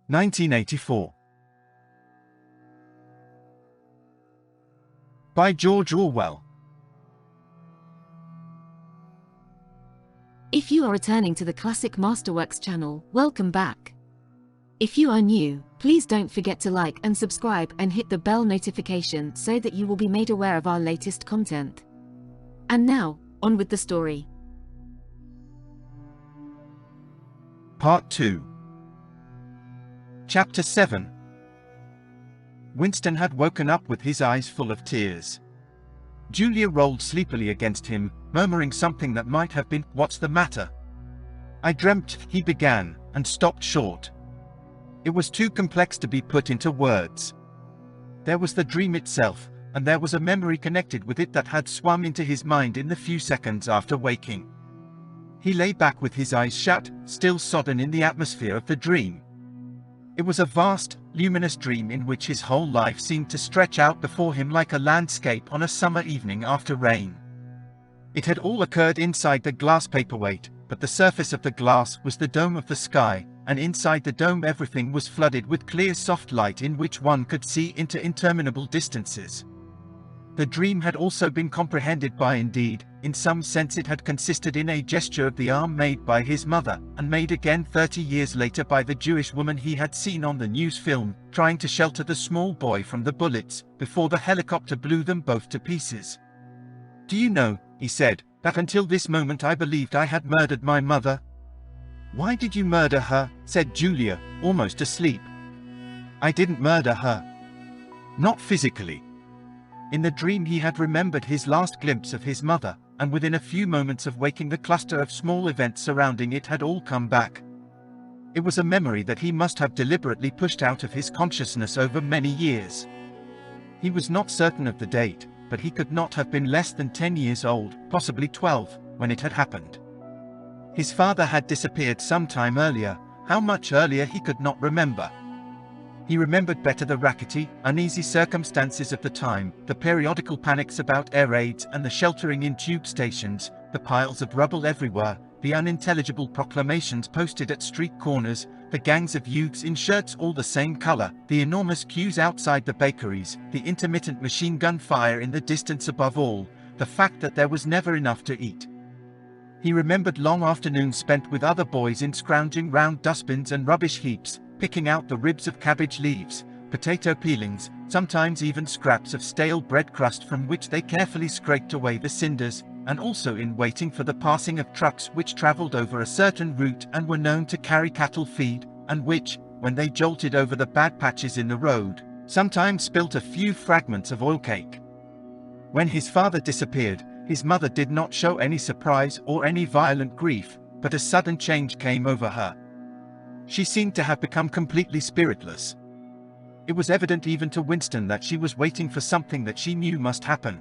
1984. By George Orwell. If you are returning to the Classic Masterworks channel, welcome back. If you are new, please don't forget to like and subscribe and hit the bell notification so that you will be made aware of our latest content. And now, on with the story. Part 2. Chapter 7. Winston had woken up with his eyes full of tears. Julia rolled sleepily against him, murmuring something that might have been, "What's the matter?" "I dreamt," he began, and stopped short. It was too complex to be put into words. There was the dream itself, and there was a memory connected with it that had swum into his mind in the few seconds after waking. He lay back with his eyes shut, still sodden in the atmosphere of the dream. It was a vast, luminous dream in which his whole life seemed to stretch out before him like a landscape on a summer evening after rain. It had all occurred inside the glass paperweight, but the surface of the glass was the dome of the sky, and inside the dome everything was flooded with clear soft light in which one could see into interminable distances. The dream had also been comprehended by, indeed, in some sense it had consisted in a gesture of the arm made by his mother, and made again 30 years later by the Jewish woman he had seen on the news film, trying to shelter the small boy from the bullets, before the helicopter blew them both to pieces. "Do you know," he said, "that until this moment I believed I had murdered my mother?" "Why did you murder her?" said Julia, almost asleep. "I didn't murder her. Not physically." In the dream he had remembered his last glimpse of his mother, and within a few moments of waking the cluster of small events surrounding it had all come back. It was a memory that he must have deliberately pushed out of his consciousness over many years. He was not certain of the date, but he could not have been less than 10 years old, possibly 12, when it had happened. His father had disappeared some time earlier, how much earlier he could not remember. He remembered better the rackety, uneasy circumstances of the time, the periodical panics about air raids and the sheltering in tube stations, the piles of rubble everywhere, the unintelligible proclamations posted at street corners, the gangs of youths in shirts all the same color, the enormous queues outside the bakeries, the intermittent machine gun fire in the distance, above all, the fact that there was never enough to eat. He remembered long afternoons spent with other boys in scrounging round dustbins and rubbish heaps, picking out the ribs of cabbage leaves, potato peelings, sometimes even scraps of stale bread crust from which they carefully scraped away the cinders, and also in waiting for the passing of trucks which travelled over a certain route and were known to carry cattle feed, and which, when they jolted over the bad patches in the road, sometimes spilt a few fragments of oil cake. When his father disappeared, his mother did not show any surprise or any violent grief, but a sudden change came over her. She seemed to have become completely spiritless. It was evident even to Winston that she was waiting for something that she knew must happen.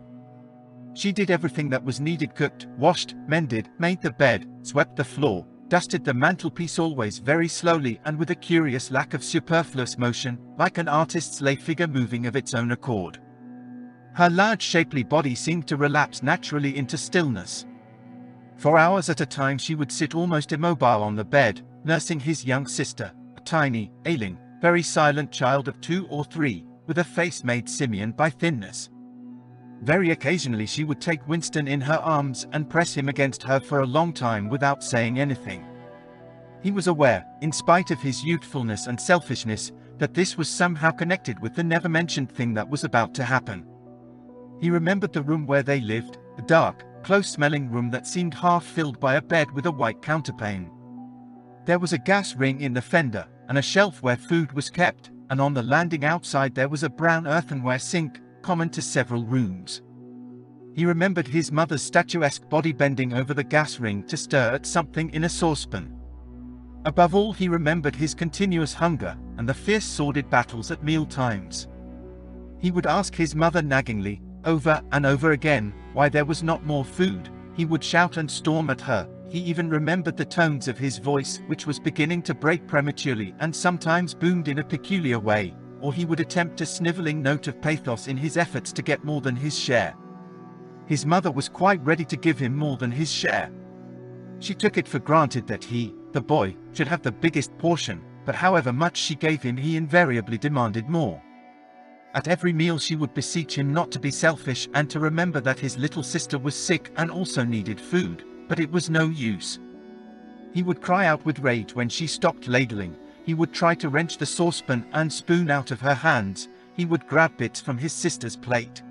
She did everything that was needed: cooked, washed, mended, made the bed, swept the floor, dusted the mantelpiece, always very slowly and with a curious lack of superfluous motion, like an artist's lay figure moving of its own accord. Her large shapely body seemed to relapse naturally into stillness. For hours at a time she would sit almost immobile on the bed, nursing his young sister, a tiny, ailing, very silent child of 2 or 3, with a face made simian by thinness. Very occasionally she would take Winston in her arms and press him against her for a long time without saying anything. He was aware, in spite of his youthfulness and selfishness, that this was somehow connected with the never-mentioned thing that was about to happen. He remembered the room where they lived, a dark, close-smelling room that seemed half-filled by a bed with a white counterpane. There was a gas ring in the fender, and a shelf where food was kept, and on the landing outside there was a brown earthenware sink, common to several rooms. He remembered his mother's statuesque body bending over the gas ring to stir at something in a saucepan. Above all, he remembered his continuous hunger, and the fierce sordid battles at meal times. He would ask his mother naggingly, over and over again, why there was not more food. He would shout and storm at her. He even remembered the tones of his voice, which was beginning to break prematurely and sometimes boomed in a peculiar way, or he would attempt a snivelling note of pathos in his efforts to get more than his share. His mother was quite ready to give him more than his share. She took it for granted that he, the boy, should have the biggest portion, but however much she gave him he invariably demanded more. At every meal she would beseech him not to be selfish and to remember that his little sister was sick and also needed food, but it was no use. He would cry out with rage when she stopped ladling, he would try to wrench the saucepan and spoon out of her hands, he would grab bits from his sister's plate.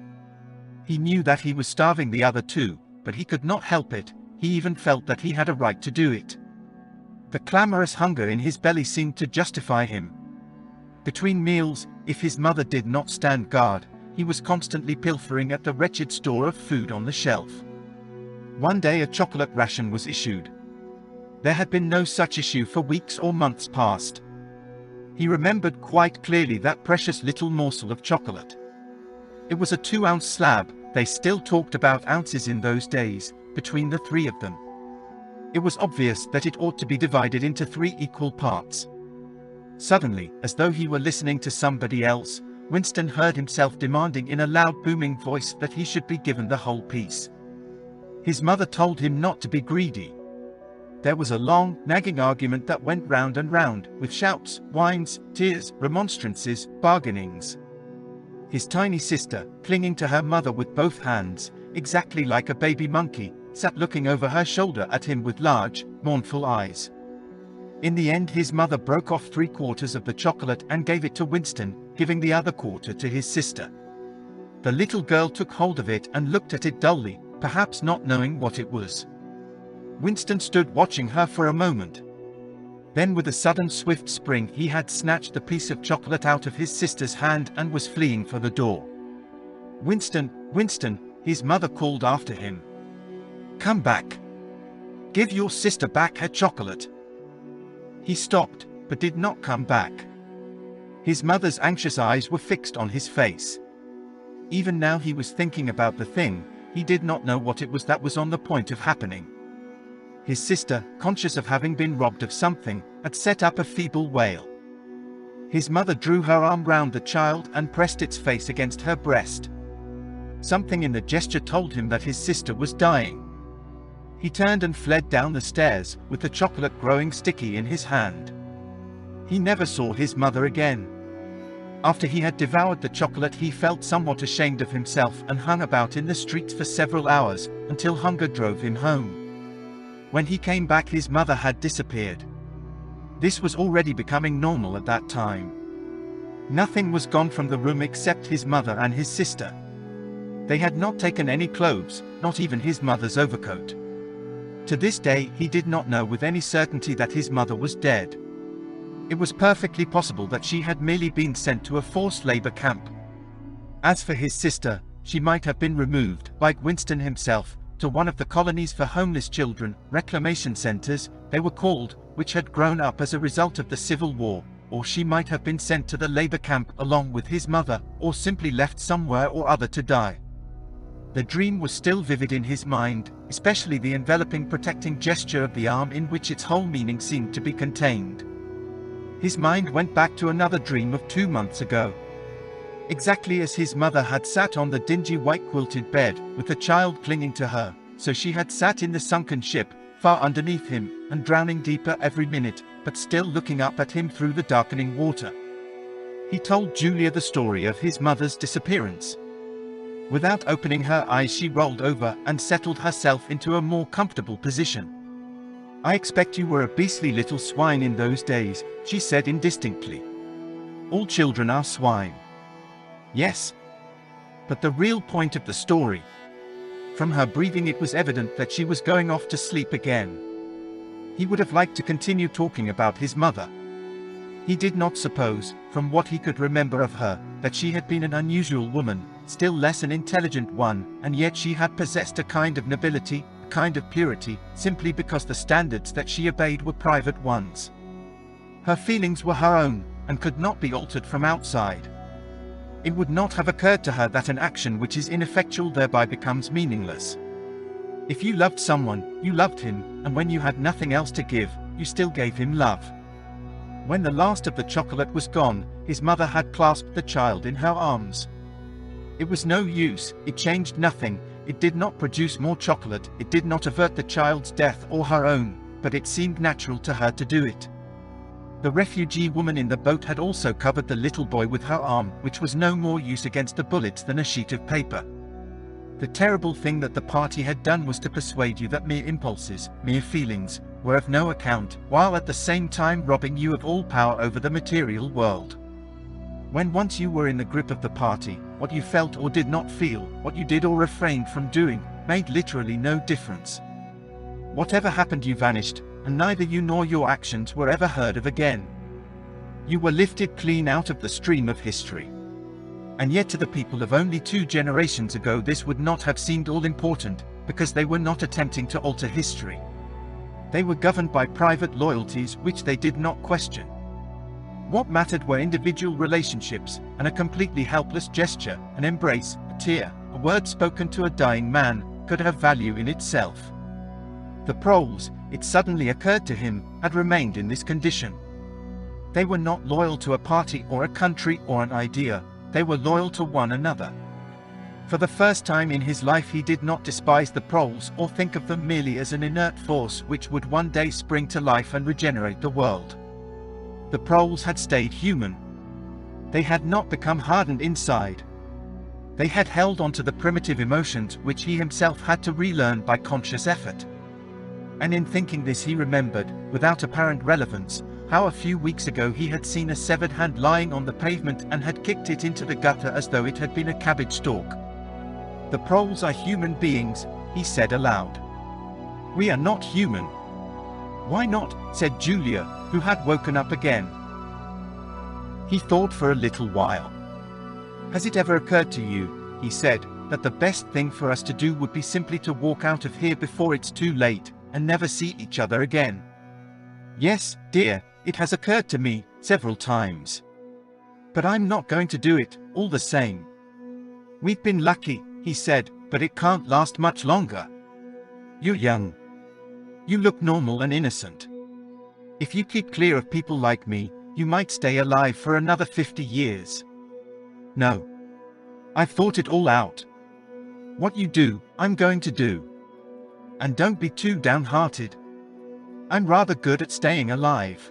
He knew that he was starving the other two, but he could not help it, he even felt that he had a right to do it. The clamorous hunger in his belly seemed to justify him. Between meals, if his mother did not stand guard, he was constantly pilfering at the wretched store of food on the shelf. One day a chocolate ration was issued. There had been no such issue for weeks or months past. He remembered quite clearly that precious little morsel of chocolate. It was a 2-ounce slab, they still talked about ounces in those days, between the three of them. It was obvious that it ought to be divided into 3 equal parts. Suddenly, as though he were listening to somebody else, Winston heard himself demanding in a loud booming voice that he should be given the whole piece. His mother told him not to be greedy. There was a long, nagging argument that went round and round, with shouts, whines, tears, remonstrances, bargainings. His tiny sister, clinging to her mother with both hands, exactly like a baby monkey, sat looking over her shoulder at him with large, mournful eyes. In the end his mother broke off 3/4 of the chocolate and gave it to Winston, giving the other quarter to his sister. The little girl took hold of it and looked at it dully, perhaps not knowing what it was. Winston stood watching her for a moment. Then with a sudden swift spring he had snatched the piece of chocolate out of his sister's hand and was fleeing for the door. "Winston, Winston," his mother called after him. "Come back. Give your sister back her chocolate." He stopped, but did not come back. His mother's anxious eyes were fixed on his face. Even now he was thinking about the thing, he did not know what it was that was on the point of happening. His sister, conscious of having been robbed of something, had set up a feeble wail. His mother drew her arm round the child and pressed its face against her breast. Something in the gesture told him that his sister was dying. He turned and fled down the stairs, with the chocolate growing sticky in his hand. He never saw his mother again. After he had devoured the chocolate he felt somewhat ashamed of himself and hung about in the streets for several hours, until hunger drove him home. When he came back his mother had disappeared. This was already becoming normal at that time. Nothing was gone from the room except his mother and his sister. They had not taken any clothes, not even his mother's overcoat. To this day he did not know with any certainty that his mother was dead. It was perfectly possible that she had merely been sent to a forced labor camp. As for his sister, she might have been removed, like Winston himself, to one of the colonies for homeless children, reclamation centers, they were called, which had grown up as a result of the Civil War, or she might have been sent to the labor camp along with his mother, or simply left somewhere or other to die. The dream was still vivid in his mind, especially the enveloping protecting gesture of the arm in which its whole meaning seemed to be contained. His mind went back to another dream of 2 months ago. Exactly as his mother had sat on the dingy white quilted bed, with the child clinging to her, so she had sat in the sunken ship, far underneath him, and drowning deeper every minute, but still looking up at him through the darkening water. He told Julia the story of his mother's disappearance. Without opening her eyes she rolled over and settled herself into a more comfortable position. "I expect you were a beastly little swine in those days," she said indistinctly. "All children are swine." "Yes. But the real point of the story." From her breathing it was evident that she was going off to sleep again. He would have liked to continue talking about his mother. He did not suppose, from what he could remember of her, that she had been an unusual woman, still less an intelligent one, and yet she had possessed a kind of nobility, a kind of purity, simply because the standards that she obeyed were private ones. Her feelings were her own, and could not be altered from outside. It would not have occurred to her that an action which is ineffectual thereby becomes meaningless. If you loved someone, you loved him, and when you had nothing else to give, you still gave him love. When the last of the chocolate was gone, his mother had clasped the child in her arms. It was no use, it changed nothing, it did not produce more chocolate, it did not avert the child's death or her own, but it seemed natural to her to do it. The refugee woman in the boat had also covered the little boy with her arm, which was no more use against the bullets than a sheet of paper. The terrible thing that the party had done was to persuade you that mere impulses, mere feelings, were of no account, while at the same time robbing you of all power over the material world. When once you were in the grip of the party, what you felt or did not feel, what you did or refrained from doing, made literally no difference. Whatever happened, you vanished, and neither you nor your actions were ever heard of again. You were lifted clean out of the stream of history. And yet to the people of only 2 generations ago this would not have seemed all important, because they were not attempting to alter history. They were governed by private loyalties which they did not question. What mattered were individual relationships, and a completely helpless gesture, an embrace, a tear, a word spoken to a dying man, could have value in itself. The Proles, it suddenly occurred to him, had remained in this condition. They were not loyal to a party or a country or an idea. They were loyal to one another. For the first time in his life he did not despise the Proles or think of them merely as an inert force which would one day spring to life and regenerate the world. The Proles had stayed human. They had not become hardened inside. They had held on to the primitive emotions which he himself had to relearn by conscious effort. And in thinking this he remembered, without apparent relevance, how a few weeks ago he had seen a severed hand lying on the pavement and had kicked it into the gutter as though it had been a cabbage stalk. The Proles are human beings, he said aloud. We are not human. Why not? Said Julia, who had woken up again. He thought for a little while. Has it ever occurred to you, he said, that the best thing for us to do would be simply to walk out of here before it's too late, and never see each other again? Yes, dear, it has occurred to me, several times. But I'm not going to do it, all the same. We've been lucky, he said, but it can't last much longer. You're young. You look normal and innocent. If you keep clear of people like me, you might stay alive for another 50 years. No. I've thought it all out. What you do, I'm going to do. And don't be too downhearted. I'm rather good at staying alive.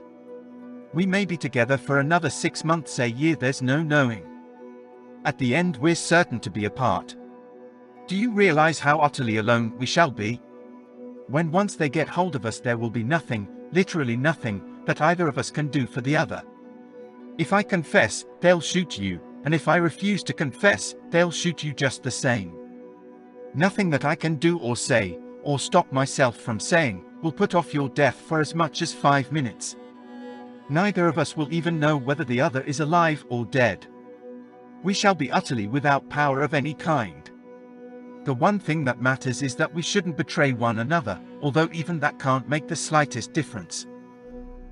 We may be together for another 6 months, a year, there's no knowing. At the end we're certain to be apart. Do you realize how utterly alone we shall be? When once they get hold of us there will be nothing, literally nothing, that either of us can do for the other. If I confess, they'll shoot you, and if I refuse to confess, they'll shoot you just the same. Nothing that I can do or say, or stop myself from saying, will put off your death for as much as 5 minutes. Neither of us will even know whether the other is alive or dead. We shall be utterly without power of any kind. The one thing that matters is that we shouldn't betray one another, although even that can't make the slightest difference.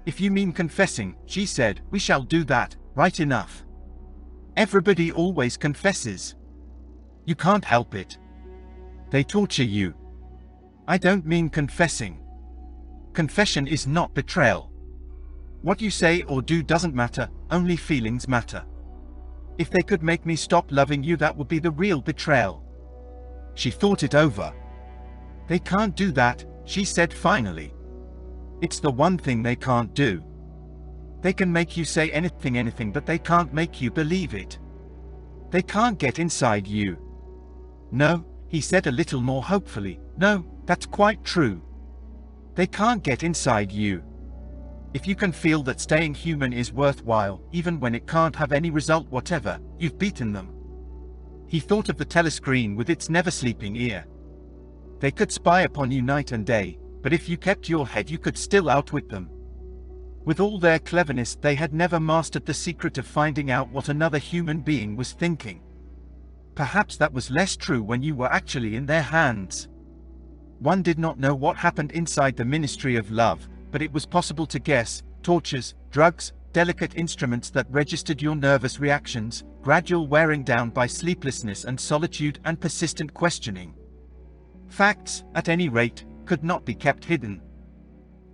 If you mean confessing, she said, we shall do that, right enough. Everybody always confesses. You can't help it. They torture you. I don't mean confessing. Confession is not betrayal. What you say or do doesn't matter, only feelings matter. If they could make me stop loving you, that would be the real betrayal. She thought it over. They can't do that, she said finally. It's the one thing they can't do. They can make you say anything, but they can't make you believe it. They can't get inside you. No, he said a little more hopefully, no, that's quite true. They can't get inside you. If you can feel that staying human is worthwhile, even when it can't have any result whatever, you've beaten them. He thought of the telescreen with its never-sleeping ear. They could spy upon you night and day, but if you kept your head you could still outwit them. With all their cleverness they had never mastered the secret of finding out what another human being was thinking. Perhaps that was less true when you were actually in their hands. One did not know what happened inside the Ministry of Love, but it was possible to guess: tortures, drugs, delicate instruments that registered your nervous reactions, gradual wearing down by sleeplessness and solitude and persistent questioning. Facts, at any rate, could not be kept hidden.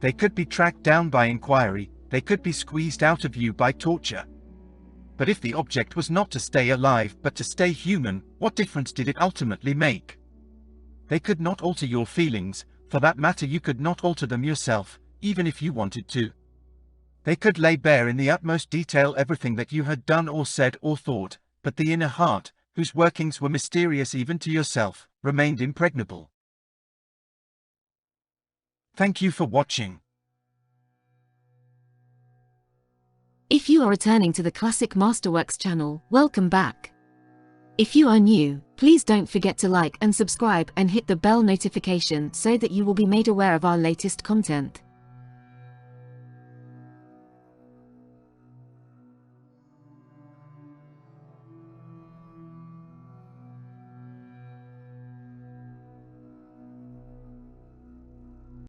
They could be tracked down by inquiry, they could be squeezed out of you by torture. But if the object was not to stay alive but to stay human, what difference did it ultimately make? They could not alter your feelings, for that matter you could not alter them yourself, even if you wanted to. They could lay bare in the utmost detail everything that you had done or said or thought, but the inner heart, whose workings were mysterious even to yourself, remained impregnable. Thank you for watching. If you are returning to the Classic Masterworks channel, welcome back. If you are new, please don't forget to like and subscribe and hit the bell notification so that you will be made aware of our latest content.